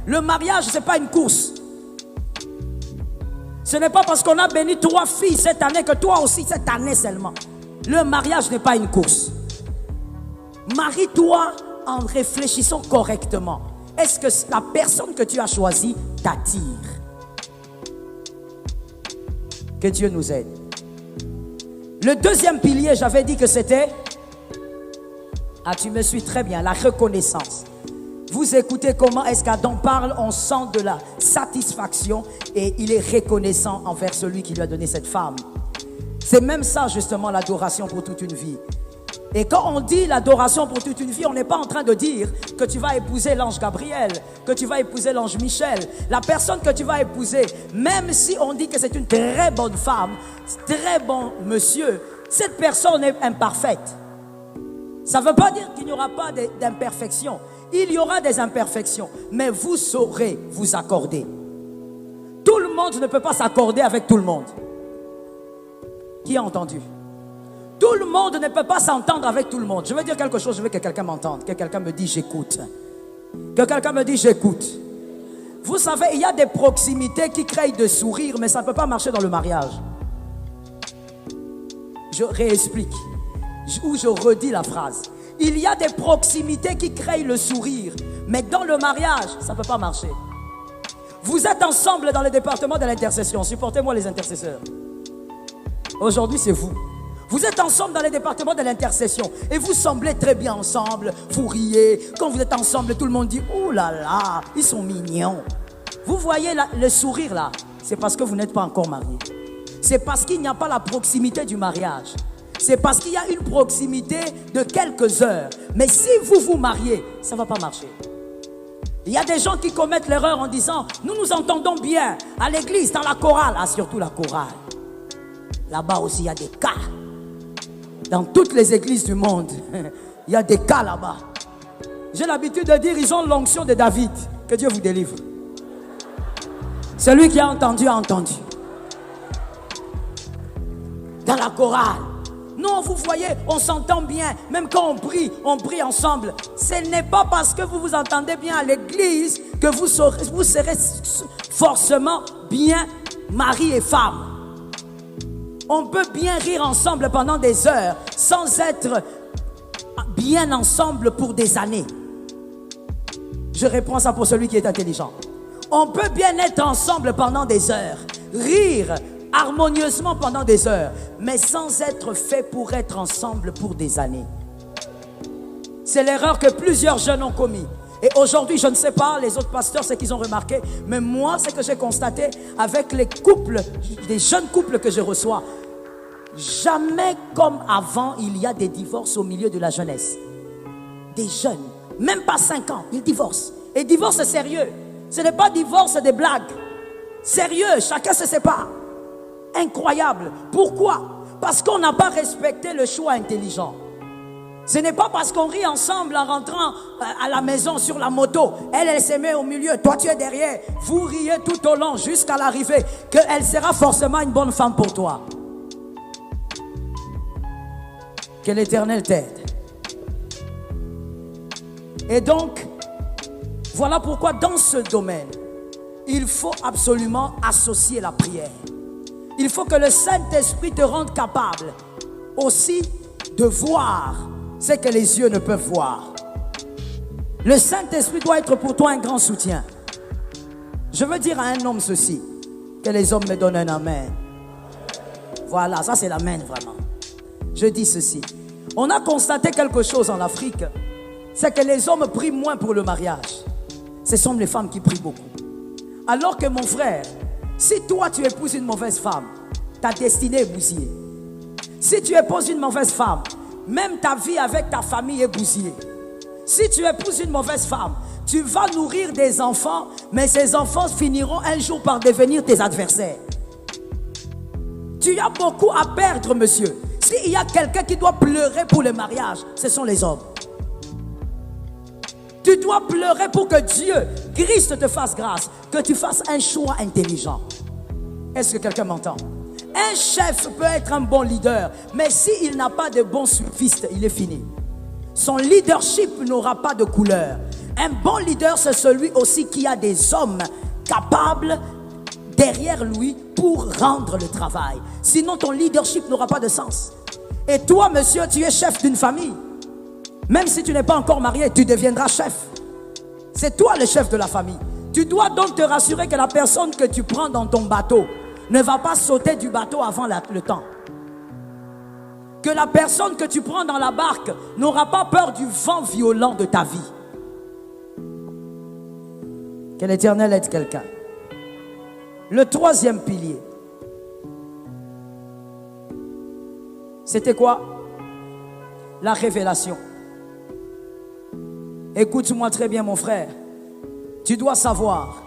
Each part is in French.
Le mariage, ce n'est pas une course. Ce n'est pas parce qu'on a béni 3 filles cette année que toi aussi cette année seulement. Le mariage n'est pas une course. Marie-toi en réfléchissant correctement. Est-ce que la personne que tu as choisie t'attire? Que Dieu nous aide. Le deuxième pilier, j'avais dit que c'était... Ah, tu me suis très bien, la reconnaissance. Vous écoutez comment est-ce qu'Adam parle, on sent de la satisfaction et il est reconnaissant envers celui qui lui a donné cette femme. C'est même ça justement l'adoration pour toute une vie. Et quand on dit l'adoration pour toute une vie, on n'est pas en train de dire que tu vas épouser l'ange Gabriel, que tu vas épouser l'ange Michel. La personne que tu vas épouser, même si on dit que c'est une très bonne femme, très bon monsieur, cette personne est imparfaite. Ça ne veut pas dire qu'il n'y aura pas d'imperfections. Il y aura des imperfections, mais vous saurez vous accorder. Tout le monde ne peut pas s'accorder avec tout le monde. Qui a entendu? Tout le monde ne peut pas s'entendre avec tout le monde. Je veux dire quelque chose, je veux que quelqu'un m'entende, que quelqu'un me dise j'écoute. Que quelqu'un me dise j'écoute. Vous savez, il y a des proximités qui créent des sourires, mais ça ne peut pas marcher dans le mariage. Je réexplique, ou je redis la phrase. Il y a des proximités qui créent le sourire, mais dans le mariage, ça ne peut pas marcher. Vous êtes ensemble dans le département de l'intercession. Supportez-moi les intercesseurs. Aujourd'hui, c'est vous. Vous êtes ensemble dans le département de l'intercession et vous semblez très bien ensemble. Vous riez. Quand vous êtes ensemble, tout le monde dit « Oh là là, ils sont mignons ». Vous voyez le sourire là, c'est parce que vous n'êtes pas encore marié. C'est parce qu'il n'y a pas la proximité du mariage. C'est parce qu'il y a une proximité de quelques heures. Mais si vous vous mariez, ça ne va pas marcher. Il y a des gens qui commettent l'erreur en disant « Nous nous entendons bien à l'église, dans la chorale. » Ah, surtout la chorale. Là-bas aussi, il y a des cas. Dans toutes les églises du monde, il y a des cas là-bas. J'ai l'habitude de dire, ils ont l'onction de David. Que Dieu vous délivre. Celui qui a entendu, a entendu. Dans la chorale. Non, vous voyez, on s'entend bien. Même quand on prie ensemble. Ce n'est pas parce que vous vous entendez bien à l'église que vous serez forcément bien mari et femme. On peut bien rire ensemble pendant des heures sans être bien ensemble pour des années. Je réponds ça pour celui qui est intelligent. On peut bien être ensemble pendant des heures, rire harmonieusement pendant des heures, mais sans être fait pour être ensemble pour des années. C'est l'erreur que plusieurs jeunes ont commis. Et aujourd'hui, je ne sais pas, les autres pasteurs, ce qu'ils ont remarqué, mais moi, ce que j'ai constaté avec les couples, les jeunes couples que je reçois, jamais comme avant, il y a des divorces au milieu de la jeunesse. Des jeunes, même pas 5 ans, ils divorcent. Et divorce sérieux. Ce n'est pas divorce des blagues. Sérieux, chacun se sépare. Incroyable. Pourquoi? Parce qu'on n'a pas respecté le choix intelligent. Ce n'est pas parce qu'on rit ensemble en rentrant à la maison sur la moto. Elle se met au milieu, toi tu es derrière. Vous riez tout au long jusqu'à l'arrivée qu'elle sera forcément une bonne femme pour toi. Que l'Éternel t'aide. Et donc, voilà pourquoi dans ce domaine, il faut absolument associer la prière. Il faut que le Saint-Esprit te rende capable aussi de voir ce que les yeux ne peuvent voir. Le Saint-Esprit doit être pour toi un grand soutien. Je veux dire à un homme ceci, que les hommes me donnent un amen. Voilà, ça c'est l'amen vraiment. Je dis ceci. On a constaté quelque chose en Afrique, c'est que les hommes prient moins pour le mariage. Ce sont les femmes qui prient beaucoup. Alors que mon frère, si toi tu épouses une mauvaise femme, ta destinée est bousillée. Si tu épouses une mauvaise femme, même ta vie avec ta famille est bousillée. Si tu épouses une mauvaise femme, tu vas nourrir des enfants, mais ces enfants finiront un jour par devenir tes adversaires. Tu as beaucoup à perdre, monsieur. S'il y a quelqu'un qui doit pleurer pour le mariage, ce sont les hommes. Tu dois pleurer pour que Dieu, Christ te fasse grâce, que tu fasses un choix intelligent. Est-ce que quelqu'un m'entend? Un chef peut être un bon leader, mais s'il n'a pas de bons suffistes, il est fini. Son leadership n'aura pas de couleur. Un bon leader, c'est celui aussi qui a des hommes capables derrière lui pour rendre le travail. Sinon, ton leadership n'aura pas de sens. Et toi, monsieur, tu es chef d'une famille. Même si tu n'es pas encore marié, tu deviendras chef. C'est toi le chef de la famille. Tu dois donc te rassurer que la personne que tu prends dans ton bateau ne va pas sauter du bateau avant le temps. Que la personne que tu prends dans la barque n'aura pas peur du vent violent de ta vie. Que l'Éternel aide quelqu'un. Le troisième pilier, c'était quoi? La révélation. Écoute-moi très bien, mon frère. Tu dois savoir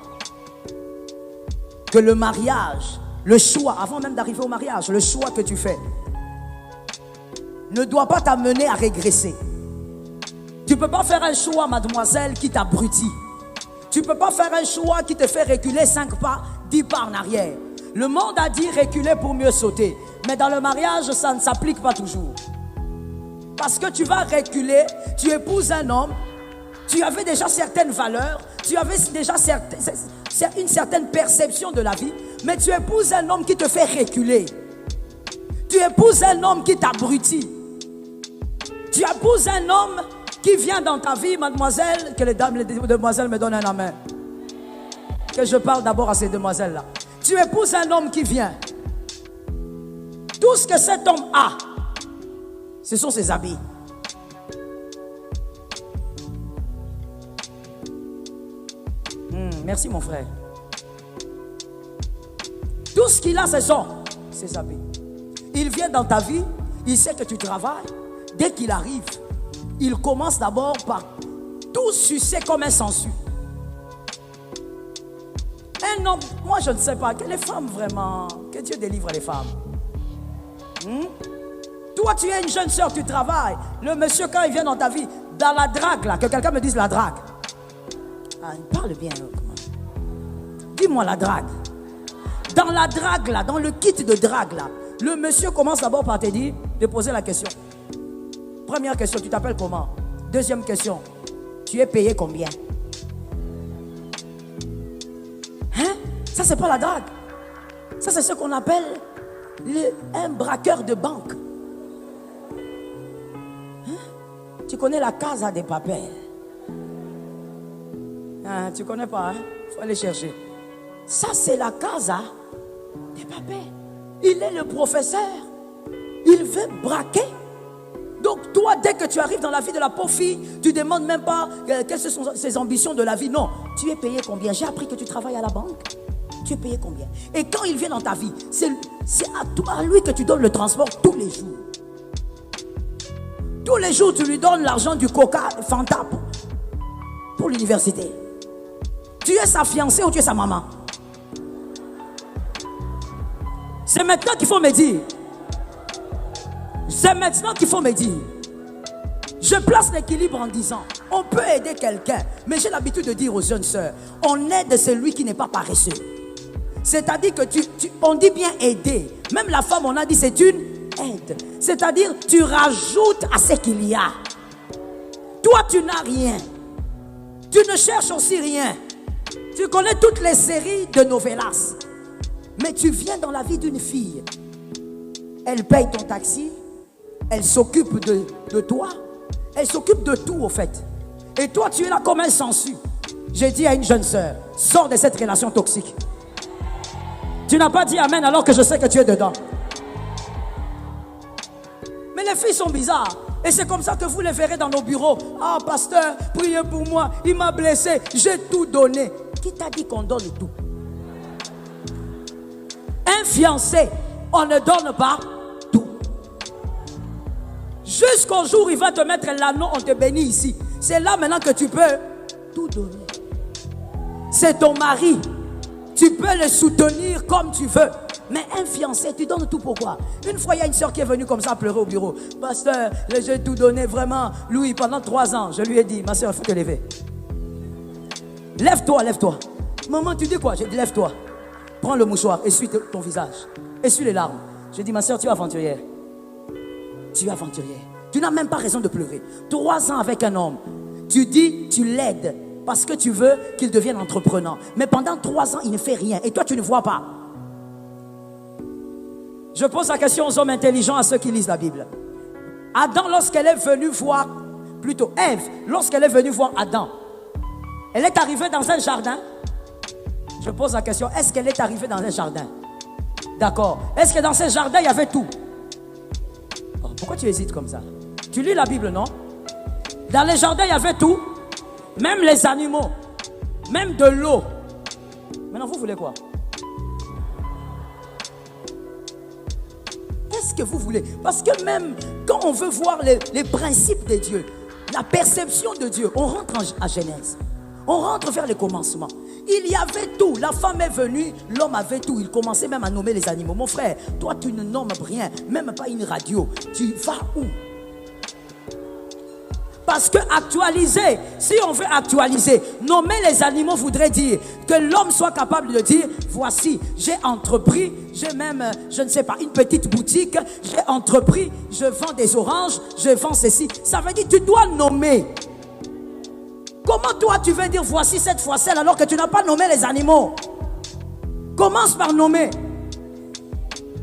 que le mariage, le choix, avant même d'arriver au mariage, le choix que tu fais ne doit pas t'amener à régresser. Tu ne peux pas faire un choix, mademoiselle, qui t'abrutit. Tu ne peux pas faire un choix qui te fait reculer 5 pas, 10 pas en arrière. Le monde a dit reculer pour mieux sauter. Mais dans le mariage, ça ne s'applique pas toujours. Parce que tu vas reculer, tu épouses un homme, tu avais déjà certaines valeurs, tu avais déjà une certaine perception de la vie, mais tu épouses un homme qui te fait reculer. Tu épouses un homme qui t'abrutit. Tu épouses un homme qui vient dans ta vie, mademoiselle, que les demoiselles me donnent un amen. Que je parle d'abord à ces demoiselles-là. Tu épouses un homme qui vient. Tout ce que cet homme a, ce sont ses habits. Merci mon frère. Tout ce qu'il a, ce sont ses habits. Il vient dans ta vie, il sait que tu travailles. Dès qu'il arrive, il commence d'abord par tout sucer comme un sangsue. Un homme, moi je ne sais pas, que les femmes vraiment, que Dieu délivre les femmes. Toi tu es une jeune soeur, tu travailles. Le monsieur quand il vient dans ta vie, dans la drague là, que quelqu'un me dise la drague. Ah, il parle bien. Dis-moi la drague. Dans la drague là, dans le kit de drague là, le monsieur commence d'abord par te dire, de poser la question. Première question, tu t'appelles comment? Deuxième question, tu es payé combien? Hein? Ça c'est pas la drague. Ça c'est ce qu'on appelle un braqueur de banque. Hein? Tu connais la Casa de Papel? Hein, tu connais pas, hein? Faut aller chercher. Ça c'est la Casa de Papel. Il est le professeur. Il veut braquer. Donc toi, dès que tu arrives dans la vie de la pauvre fille, tu ne demandes même pas quelles sont ses ambitions de la vie. Non, tu es payé combien? J'ai appris que tu travailles à la banque. Tu es payé combien? Et quand il vient dans ta vie, c'est à lui que tu donnes le transport tous les jours. Tous les jours, tu lui donnes l'argent du Coca, Fanta pour l'université. Tu es sa fiancée ou tu es sa maman? C'est maintenant qu'il faut me dire. C'est maintenant qu'il faut me dire. Je place l'équilibre en disant, on peut aider quelqu'un, mais j'ai l'habitude de dire aux jeunes sœurs, on aide celui qui n'est pas paresseux. C'est-à-dire que on dit bien aider. Même la femme, on a dit c'est une aide. C'est-à-dire tu rajoutes à ce qu'il y a. Toi, tu n'as rien. Tu ne cherches aussi rien. Tu connais toutes les séries de novelas. Mais tu viens dans la vie d'une fille. Elle paye ton taxi. Elle s'occupe de toi. Elle s'occupe de tout au fait. Et toi tu es là comme un sangsue. J'ai dit à une jeune sœur, sors de cette relation toxique. Tu n'as pas dit amen alors que je sais que tu es dedans. Mais les filles sont bizarres. Et c'est comme ça que vous les verrez dans nos bureaux. Ah pasteur, priez pour moi. Il m'a blessé. J'ai tout donné. Qui t'a dit qu'on donne tout? Un fiancé, on ne donne pas tout. Jusqu'au jour où il va te mettre l'anneau, on te bénit ici. C'est là maintenant que tu peux tout donner. C'est ton mari. Tu peux le soutenir comme tu veux. Mais un fiancé, tu donnes tout pourquoi? Une fois, il y a une soeur qui est venue comme ça pleurer au bureau. Pasteur, j'ai tout donné vraiment. Louis, pendant 3 ans, je lui ai dit, ma soeur, il faut te lever. Lève-toi, lève-toi. Maman, tu dis quoi? J'ai dit, lève-toi. Prends le mouchoir, essuie ton visage. Essuie les larmes. J'ai dit, ma soeur, tu es aventurière. Tu es aventurière. Tu n'as même pas raison de pleurer. 3 ans avec un homme. Tu dis, tu l'aides parce que tu veux qu'il devienne entrepreneur. Mais pendant 3 ans, il ne fait rien. Et toi, tu ne vois pas. Je pose la question aux hommes intelligents, à ceux qui lisent la Bible. Adam, lorsqu'elle est venue voir, plutôt Ève, lorsqu'elle est venue voir Adam, elle est arrivée dans un jardin. Je pose la question, est-ce qu'elle est arrivée dans un jardin? D'accord. Est-ce que dans ce jardin, il y avait tout? Oh, pourquoi tu hésites comme ça? Tu lis la Bible, non? Dans les jardins, il y avait tout. Même les animaux. Même de l'eau. Maintenant, vous voulez quoi? Qu'est-ce que vous voulez? Parce que même quand on veut voir les principes de Dieu, la perception de Dieu, on rentre à Genèse. On rentre vers les commencements. Il y avait tout. La femme est venue, l'homme avait tout. Il commençait même à nommer les animaux. Mon frère, toi tu ne nommes rien, même pas une radio. Tu vas où? Parce que actualiser, si on veut actualiser, nommer les animaux voudrait dire que l'homme soit capable de dire, voici, j'ai entrepris, j'ai même, je ne sais pas, une petite boutique, j'ai entrepris, je vends des oranges, je vends ceci. Ça veut dire que tu dois nommer. Comment toi tu veux dire voici cette fois-ci alors que tu n'as pas nommé les animaux? Commence par nommer.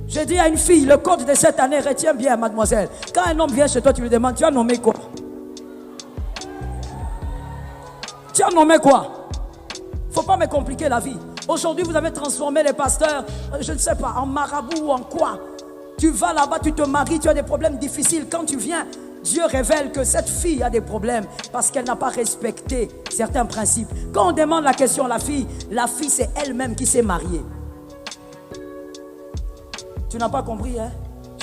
J'ai dit à une fille, le code de cette année, retiens bien mademoiselle. Quand un homme vient chez toi, tu lui demandes, tu as nommé quoi? Tu as nommé quoi? Faut pas me compliquer la vie. Aujourd'hui, vous avez transformé les pasteurs, je ne sais pas, en marabout ou en quoi. Tu vas là-bas, tu te maries, tu as des problèmes difficiles. Quand tu viens, Dieu révèle que cette fille a des problèmes parce qu'elle n'a pas respecté certains principes. Quand on demande la question à la fille c'est elle-même qui s'est mariée. Tu n'as pas compris, hein?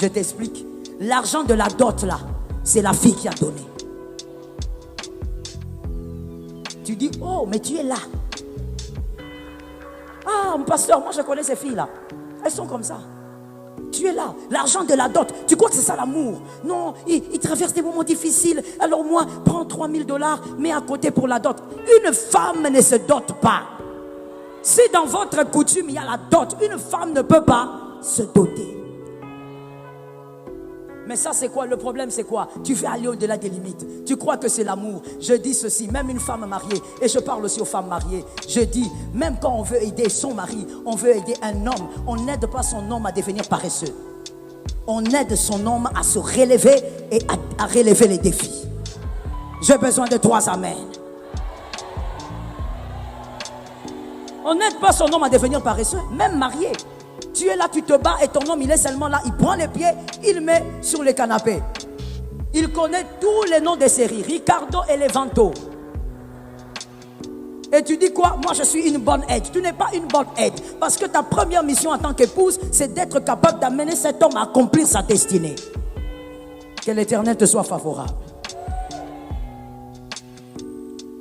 Je t'explique. L'argent de la dot là, c'est la fille qui a donné. Tu dis, oh, mais tu es là. Ah, mon pasteur, moi je connais ces filles-là. Elles sont comme ça. Tu es là, l'argent de la dot. Tu crois que c'est ça l'amour? Non, il traverse des moments difficiles. Alors moi, prends $3000, mets à côté pour la dot. Une femme ne se dote pas. Si dans votre coutume il y a la dot, une femme ne peut pas se doter. Mais ça c'est quoi? Le problème c'est quoi? Tu veux aller au-delà des limites. Tu crois que c'est l'amour. Je dis ceci, même une femme mariée, et je parle aussi aux femmes mariées, je dis, même quand on veut aider son mari, on veut aider un homme, on n'aide pas son homme à devenir paresseux. On aide son homme à se relever et à relever les défis. J'ai besoin de 3 amen. On n'aide pas son homme à devenir paresseux, même marié. Tu es là, tu te bats et ton homme il est seulement là, il prend les pieds, il met sur le canapé. Il connaît tous les noms des séries, Ricardo et Levanto. Et tu dis quoi? Moi je suis une bonne aide. Tu n'es pas une bonne aide. Parce que ta première mission en tant qu'épouse, c'est d'être capable d'amener cet homme à accomplir sa destinée. Que l'Éternel te soit favorable.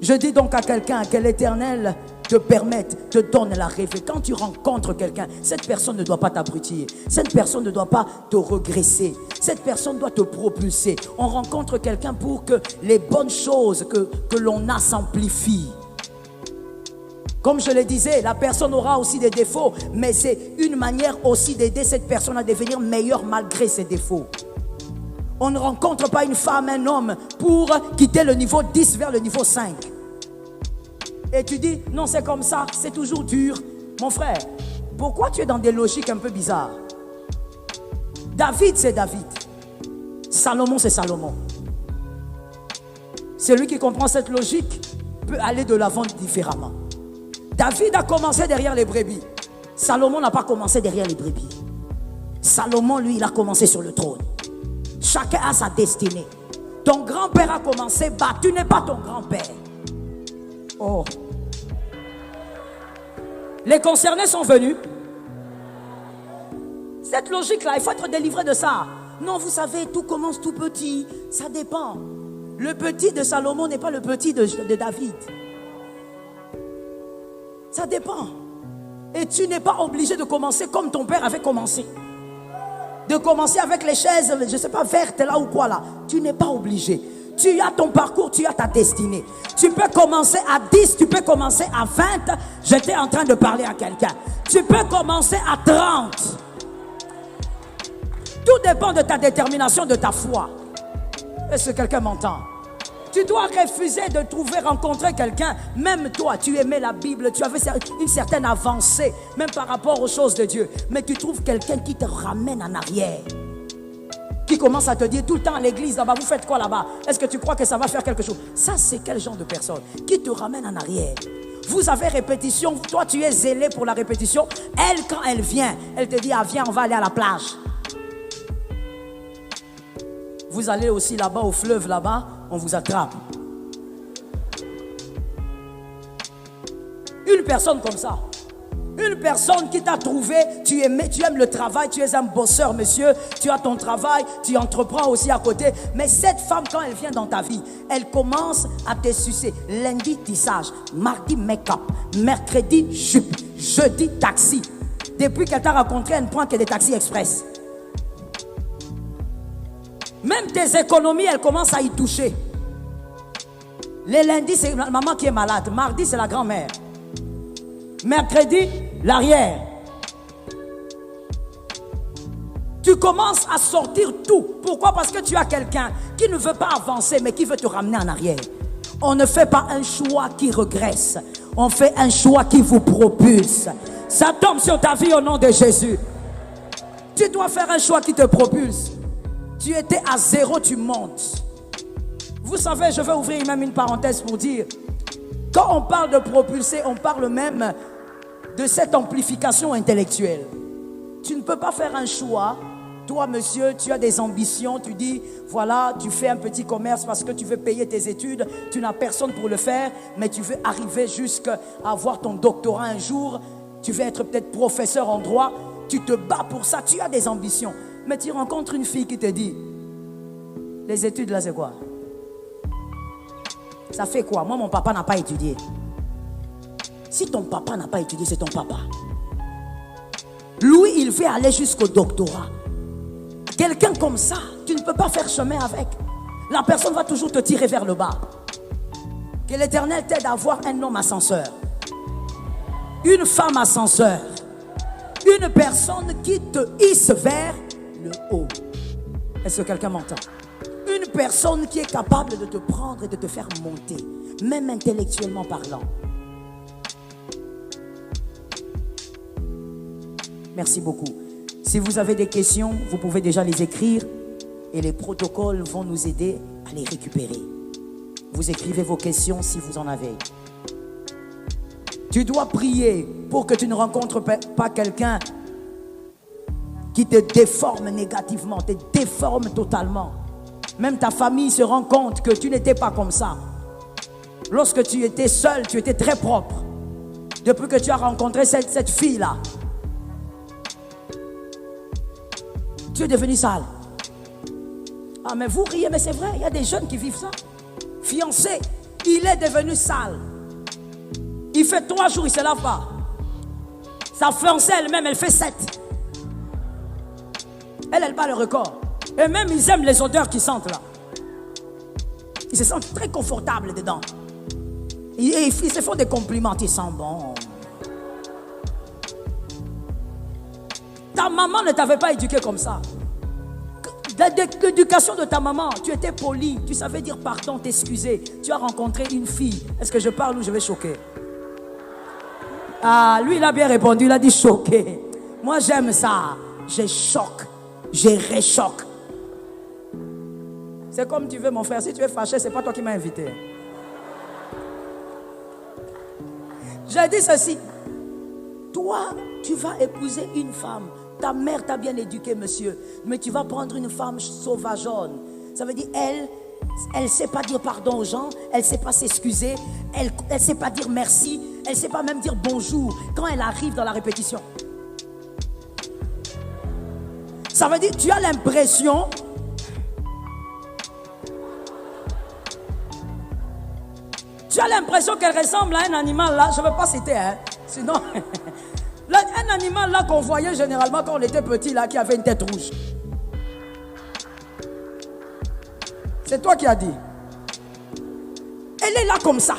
Je dis donc à quelqu'un que l'Éternel te permette, te donne la rêve. Quand tu rencontres quelqu'un, cette personne ne doit pas t'abrutir. Cette personne ne doit pas te regresser. Cette personne doit te propulser. On rencontre quelqu'un pour que les bonnes choses que l'on a s'amplifient. Comme je le disais, la personne aura aussi des défauts, mais c'est une manière aussi d'aider cette personne à devenir meilleure malgré ses défauts. On ne rencontre pas une femme, un homme pour quitter le niveau 10 vers le niveau 5. Et tu dis, non c'est comme ça, c'est toujours dur. Mon frère, pourquoi tu es dans des logiques un peu bizarres? David c'est David. Salomon c'est Salomon. Celui qui comprend cette logique peut aller de l'avant différemment. David a commencé derrière les brebis. Salomon n'a pas commencé derrière les brebis. Salomon, lui, il a commencé sur le trône. Chacun a sa destinée. Ton grand-père a commencé, bah, tu n'es pas ton grand-père. Oh. Les concernés sont venus. Cette logique-là, il faut être délivré de ça. Non, vous savez, tout commence tout petit. Ça dépend. Le petit de Salomon n'est pas le petit de David. Ça dépend. Et tu n'es pas obligé de commencer comme ton père avait commencé. De commencer avec les chaises, je ne sais pas, vertes là ou quoi là. Tu n'es pas obligé. Tu as ton parcours, tu as ta destinée. Tu peux commencer à 10, tu peux commencer à 20. J'étais en train de parler à quelqu'un. Tu peux commencer à 30. Tout dépend de ta détermination, de ta foi. Est-ce que quelqu'un m'entend? Tu dois refuser de rencontrer quelqu'un. Même toi, tu aimais la Bible, tu avais une certaine avancée, même par rapport aux choses de Dieu. Mais tu trouves quelqu'un qui te ramène en arrière. Qui commence à te dire tout le temps à l'église, là-bas, vous faites quoi là-bas? Est-ce que tu crois que ça va faire quelque chose? Ça, c'est quel genre de personne? Qui te ramène en arrière? Vous avez répétition, toi tu es zélé pour la répétition. Elle, quand elle vient, elle te dit, ah viens, on va aller à la plage. Vous allez aussi là-bas au fleuve, là-bas, on vous attrape. Une personne comme ça. Une personne qui t'a trouvé, tu aimes le travail, tu es un bosseur, monsieur, tu as ton travail, tu entreprends aussi à côté. Mais cette femme, quand elle vient dans ta vie, elle commence à te sucer. Lundi, tissage, mardi, make-up, mercredi, jupe, jeudi, taxi. Depuis qu'elle t'a rencontré, elle ne prend que des taxis express. Même tes économies, elle commence à y toucher. Les lundis, c'est la maman qui est malade. Mardi, c'est la grand-mère. Mercredi, l'arrière. Tu commences à sortir tout. Pourquoi? Parce que tu as quelqu'un qui ne veut pas avancer, mais qui veut te ramener en arrière. On ne fait pas un choix qui regresse. On fait un choix qui vous propulse. Ça tombe sur ta vie au nom de Jésus. Tu dois faire un choix qui te propulse. Tu étais à zéro, tu montes. Vous savez, je vais ouvrir même une parenthèse pour dire, quand on parle de propulser, on parle même de cette amplification intellectuelle. Tu ne peux pas faire un choix. Toi, monsieur, tu as des ambitions. Tu dis, voilà, tu fais un petit commerce parce que tu veux payer tes études. Tu n'as personne pour le faire, mais tu veux arriver jusqu'à avoir ton doctorat un jour. Tu veux être peut-être professeur en droit. Tu te bats pour ça. Tu as des ambitions. Mais tu rencontres une fille qui te dit, les études là, c'est quoi? Ça fait quoi? Moi, mon papa n'a pas étudié. Si ton papa n'a pas étudié, c'est ton papa. Lui, il veut aller jusqu'au doctorat. Quelqu'un comme ça, tu ne peux pas faire chemin avec. La personne va toujours te tirer vers le bas. Que l'Éternel t'aide à avoir un homme ascenseur. Une femme ascenseur. Une personne qui te hisse vers le haut. Est-ce que quelqu'un m'entend? Une personne qui est capable de te prendre et de te faire monter, même intellectuellement parlant. Merci beaucoup. Si vous avez des questions, vous pouvez déjà les écrire et les protocoles vont nous aider à les récupérer. Vous écrivez vos questions si vous en avez. Tu dois prier pour que tu ne rencontres pas quelqu'un qui te déforme négativement, te déforme totalement. Même ta famille se rend compte que tu n'étais pas comme ça. Lorsque tu étais seul, tu étais très propre. Depuis que tu as rencontré cette fille-là, tu es devenu sale. Ah, mais vous riez, mais c'est vrai, il y a des jeunes qui vivent ça. Fiancé, il est devenu sale. Il fait 3 jours, il ne se lave pas. Sa fiancée elle-même, elle fait 7. Elle bat le record. Et même, ils aiment les odeurs qui sentent là. Ils se sentent très confortables dedans. Ils se font des compliments. Ils sentent bon. Ta maman ne t'avait pas éduqué comme ça. L'éducation de ta maman, tu étais poli, tu savais dire pardon, t'excuser. Tu as rencontré une fille. Est-ce que je parle ou je vais choquer? Ah, lui, il a bien répondu, il a dit choquer. Moi, j'aime ça. Je choque, je réchoque. C'est comme tu veux, mon frère. Si tu es fâché, c'est pas toi qui m'as invité. J'ai dit ceci. Toi, tu vas épouser une femme. Ta mère t'a bien éduqué, monsieur. Mais tu vas prendre une femme sauvageonne. Ça veut dire, elle ne sait pas dire pardon aux gens. Elle ne sait pas s'excuser. Elle ne sait pas dire merci. Elle ne sait pas même dire bonjour quand elle arrive dans la répétition. Ça veut dire, tu as l'impression... Tu as l'impression qu'elle ressemble à un animal là. Je ne veux pas citer, hein. Sinon... Là, un animal là qu'on voyait généralement quand on était petit là, qui avait une tête rouge. C'est toi qui as dit. Elle est là comme ça.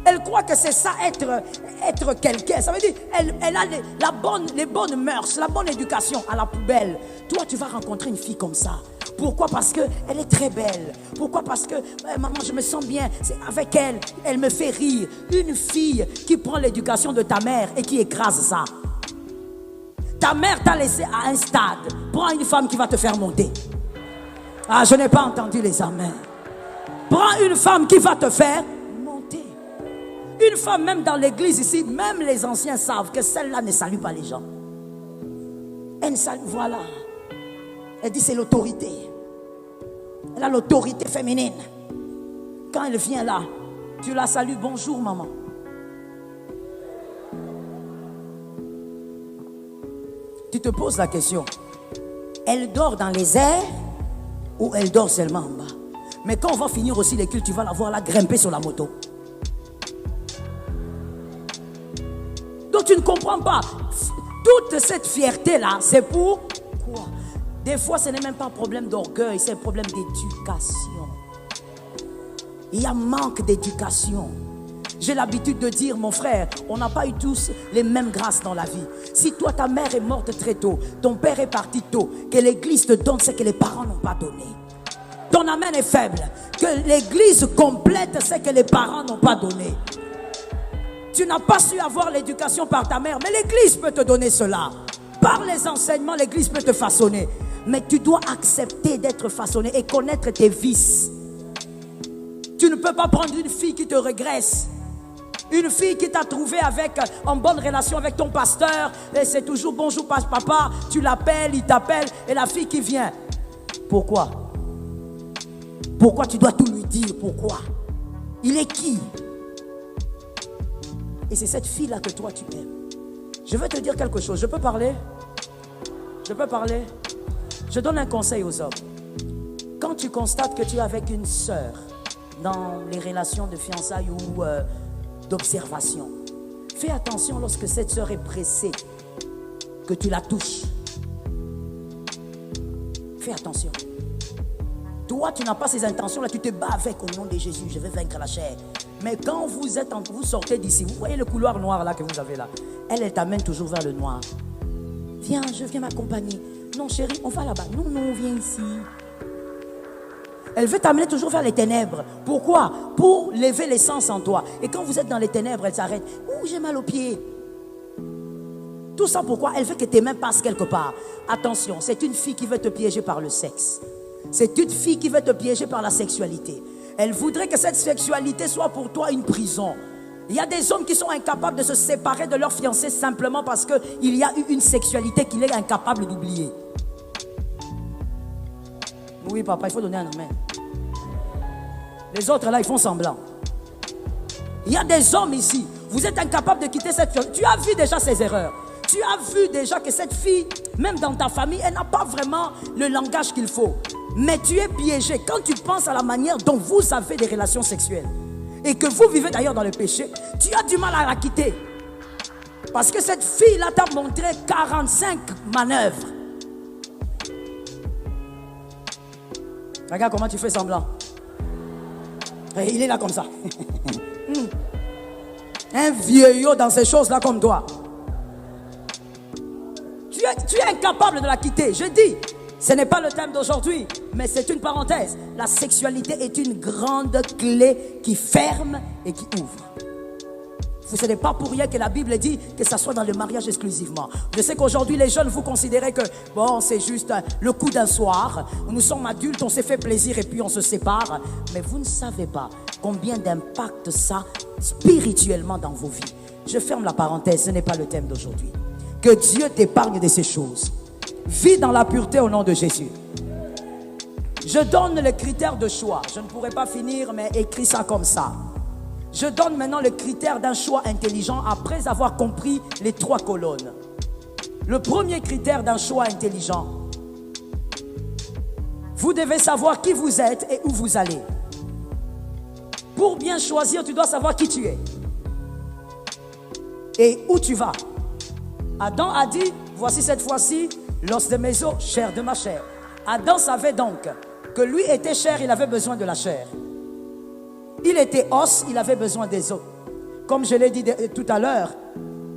Elle croit que c'est ça, être quelqu'un. Ça veut dire, elle a les bonnes mœurs, la bonne éducation à la poubelle. Toi, tu vas rencontrer une fille comme ça. Pourquoi? Parce qu'elle est très belle. Pourquoi? Parce que maman, je me sens bien avec elle. Elle me fait rire. Une fille qui prend l'éducation de ta mère et qui écrase ça. Ta mère t'a laissé à un stade. Prends une femme qui va te faire monter. Ah, je n'ai pas entendu les amens. Prends une femme qui va te faire monter. Une femme, même dans l'église ici, même les anciens savent que celle-là ne salue pas les gens. Elle ne salue, voilà. Elle dit c'est l'autorité. Elle a l'autorité féminine. Quand elle vient là, tu la salues, bonjour maman. Tu te poses la question, elle dort dans les airs ou elle dort seulement en bas? Mais quand on va finir aussi les cultes, tu vas la voir là grimper sur la moto. Donc tu ne comprends pas. Toute cette fierté-là, c'est pour quoi? Des fois, ce n'est même pas un problème d'orgueil, c'est un problème d'éducation. Il y a manque d'éducation. J'ai l'habitude de dire, mon frère, on n'a pas eu tous les mêmes grâces dans la vie. Si toi, ta mère est morte très tôt, ton père est parti tôt, que l'église te donne ce que les parents n'ont pas donné. Ton amen est faible. Que l'église complète ce que les parents n'ont pas donné. Tu n'as pas su avoir l'éducation par ta mère, mais l'église peut te donner cela. Par les enseignements, l'église peut te façonner. Mais tu dois accepter d'être façonné et connaître tes vices. Tu ne peux pas prendre une fille qui te régresse. Une fille qui t'a trouvé en bonne relation avec ton pasteur. Et c'est toujours bonjour papa. Tu l'appelles, il t'appelle. Et la fille qui vient. Pourquoi? Pourquoi tu dois tout lui dire? Pourquoi? Il est qui? Et c'est cette fille-là que toi tu aimes. Je veux te dire quelque chose. Je peux parler? Je peux parler? Je donne un conseil aux hommes. Quand tu constates que tu es avec une sœur dans les relations de fiançailles ou d'observation, fais attention lorsque cette sœur est pressée, que tu la touches. Fais attention. Toi, tu n'as pas ces intentions-là, tu te bats avec au nom de Jésus, je vais vaincre la chair. Mais quand vous sortez d'ici, vous voyez le couloir noir là que vous avez là. Elle t'amène toujours vers le noir. Viens, je viens m'accompagner. Non chérie, on va là-bas. Non, viens ici. Elle veut t'amener toujours vers les ténèbres. Pourquoi? Pour lever l'essence en toi. Et quand vous êtes dans les ténèbres, elle s'arrête. Ouh, j'ai mal aux pieds. Tout ça pourquoi? Elle veut que tes mains passent quelque part. Attention, c'est une fille qui veut te piéger par le sexe. C'est une fille qui veut te piéger par la sexualité. Elle voudrait que cette sexualité soit pour toi une prison. Il y a des hommes qui sont incapables de se séparer de leur fiancé simplement parce qu'il y a eu une sexualité qu'il est incapable d'oublier. Oui papa, il faut donner un amen. Les autres là, ils font semblant. Il y a des hommes ici, vous êtes incapables de quitter cette fiancée. Tu as vu déjà ses erreurs. Tu as vu déjà que cette fille, même dans ta famille, elle n'a pas vraiment le langage qu'il faut. Mais tu es piégé quand tu penses à la manière dont vous avez des relations sexuelles et que vous vivez d'ailleurs dans le péché. Tu as du mal à la quitter parce que cette fille-là t'a montré 45 manœuvres. Regarde comment tu fais semblant. Et il est là comme ça. Un vieillot dans ces choses-là comme toi. Tu es incapable de la quitter. Je dis, ce n'est pas le thème d'aujourd'hui, mais c'est une parenthèse. La sexualité est une grande clé qui ferme et qui ouvre. Ce n'est pas pour rien que la Bible dit que ça soit dans le mariage exclusivement. Je sais qu'aujourd'hui, les jeunes, vous considérez que bon, c'est juste le coup d'un soir. Nous sommes adultes, on s'est fait plaisir et puis on se sépare. Mais vous ne savez pas combien d'impact ça spirituellement dans vos vies. Je ferme la parenthèse, ce n'est pas le thème d'aujourd'hui. Que Dieu t'épargne de ces choses. Vis dans la pureté au nom de Jésus. Je donne les critères de choix. Je ne pourrais pas finir, mais écris ça comme ça. Je donne maintenant le critère d'un choix intelligent après avoir compris les 3 colonnes. Le premier critère d'un choix intelligent. Vous devez savoir qui vous êtes et où vous allez. Pour bien choisir, tu dois savoir qui tu es. Et où tu vas. Adam a dit, voici cette fois-ci, l'os de mes os, chair de ma chair. Adam savait donc que lui était chair, il avait besoin de la chair. Il était os, il avait besoin des os. Comme je l'ai dit tout à l'heure,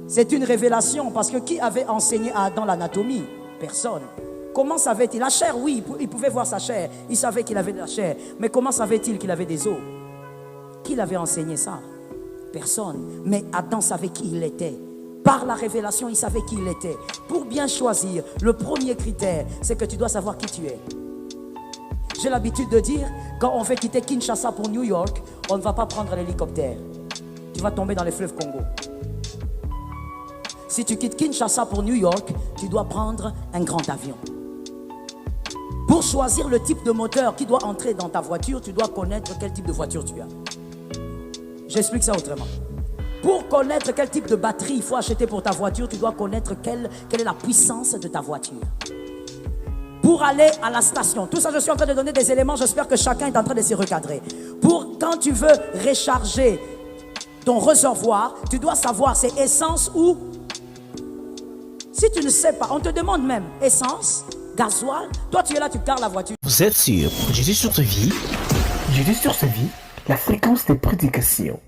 c'est une révélation parce que qui avait enseigné à Adam l'anatomie? Personne. comment savait-il? La chair, oui, il pouvait voir sa chair. Il savait qu'il avait de la chair. Mais comment savait-il qu'il avait des os? Qui l'avait enseigné ça? Personne. Mais Adam savait qui il était. Par la révélation, il savait qui il était. Pour bien choisir, le premier critère, c'est que tu dois savoir qui tu es. J'ai l'habitude de dire, quand on fait quitter Kinshasa pour New York, on ne va pas prendre l'hélicoptère. Tu vas tomber dans les fleuves Congo. Si tu quittes Kinshasa pour New York, tu dois prendre un grand avion. Pour choisir le type de moteur qui doit entrer dans ta voiture, tu dois connaître quel type de voiture tu as. J'explique ça autrement. Pour connaître quel type de batterie il faut acheter pour ta voiture, tu dois connaître quelle est la puissance de ta voiture. Pour aller à la station, tout ça je suis en train de donner des éléments, j'espère que chacun est en train de se recadrer. Pour quand tu veux recharger ton réservoir, tu dois savoir c'est essence ou... Si tu ne sais pas, on te demande même essence, gasoil, toi tu es là, tu gardes la voiture. Vous êtes sur Jésus sur ta vie. Jésus sur sa vie, la fréquence des prédications.